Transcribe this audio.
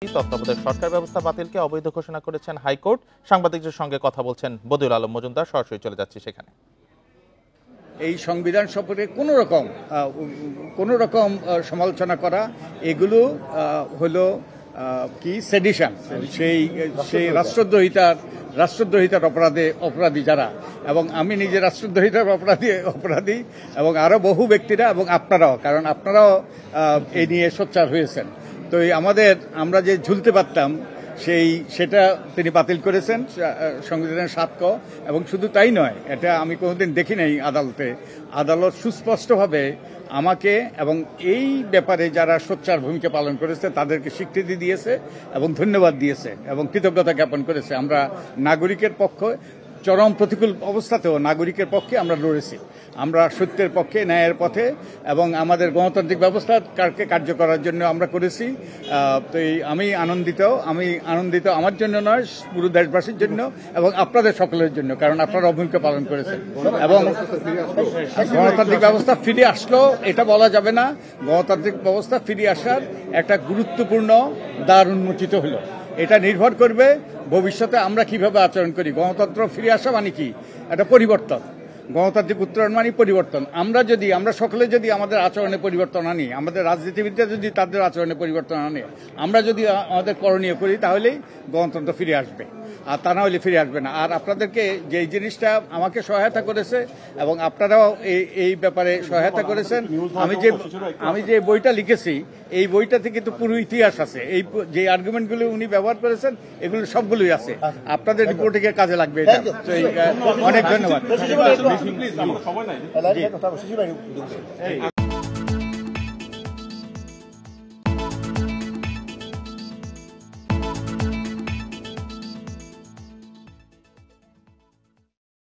তত্ত্বাবধায়ক সরকার ব্যবস্থা বাতিলকে অবৈধ ঘোষণা করেছেন হাইকোর্ট। সাংবাদিকদের সঙ্গে কথা বলছেন বদিউল আলম মজুমদার। সরাসরি চলে যাচ্ছি সেখানে। এই সংবিধান সম্পর্কে কোনো রকম সমালোচনা করা, এগুলো হলো কি সেডিশন, সেই রাষ্ট্রদ্রোহিতার অপরাধী যারা, এবং আমি নিজে রাষ্ট্রদ্রোহিতার অপরাধী এবং আরো বহু ব্যক্তিরা, এবং আপনারাও, কারণ আপনারাও এই নিয়ে সোচ্চার হয়েছেন। তো আমরা যে ঝুলতে পারতাম সেটা তিনি বাতিল করেছেন সংবিধানের ৭ ক, এবং শুধু তাই নয়, এটা আমি কোনোদিন দেখি নাই আদালত সুস্পষ্টভাবে আমাকে এবং এই ব্যাপারে যারা সোচ্চার ভূমিকা পালন করেছে তাদেরকে স্বীকৃতি দিয়েছে এবং ধন্যবাদ দিয়েছে এবং কৃতজ্ঞতা জ্ঞাপন করেছে। আমরা নাগরিকের পক্ষে, চরম প্রতিকূল অবস্থাতেও নাগরিকের পক্ষে আমরা লড়েছি। আমরা সত্যের পক্ষে, ন্যায়ের পথে, এবং আমাদের গণতান্ত্রিক ব্যবস্থাকে কার্য করার জন্য আমরা করেছি। তো আমি আনন্দিত আমার জন্য নয়, পুরো দেশবাসীর জন্য এবং আপনাদের সকলের জন্য, কারণ আপনারা ভূমিকা পালন করেছেন। এবং গণতান্ত্রিক ব্যবস্থা ফিরে আসলো এটা বলা যাবে না, গণতান্ত্রিক ব্যবস্থা ফিরে আসার একটা গুরুত্বপূর্ণ দ্বার উন্মোচিত হলো। এটা নির্ভর করবে ভবিষ্যতে আমরা কিভাবে আচরণ করি। গণতন্ত্র ফিরে আসা মানে কি? একটা পরিবর্তন, গণতান্ত্রিক উত্তরণ মানে পরিবর্তন। আমরা সকলে যদি আমাদের আচরণে পরিবর্তন আনি, আমাদের রাজনীতিবিদরা যদি তাদের আচরণে পরিবর্তন আনে, আমরা যদি আমাদের করণীয় করি, তাহলেই গণতন্ত্র ফিরে আসবে, আর তা না হলে ফিরে আসবে না। আর আপনাদেরকে যে জিনিসটা আমাকে সহায়তা করেছে এবং আপনারাও এই ব্যাপারে সহায়তা করেছেন, আমি যে বইটা লিখেছি, এই বইটাতে কিন্তু পুরো ইতিহাস আছে। এই যে আর্গুমেন্টগুলো উনি ব্যবহার করেছেন, এগুলো সবগুলোই আছে। আপনাদের রিপোর্টিংয়ে কাজে লাগবে এটা। অনেক ধন্যবাদ।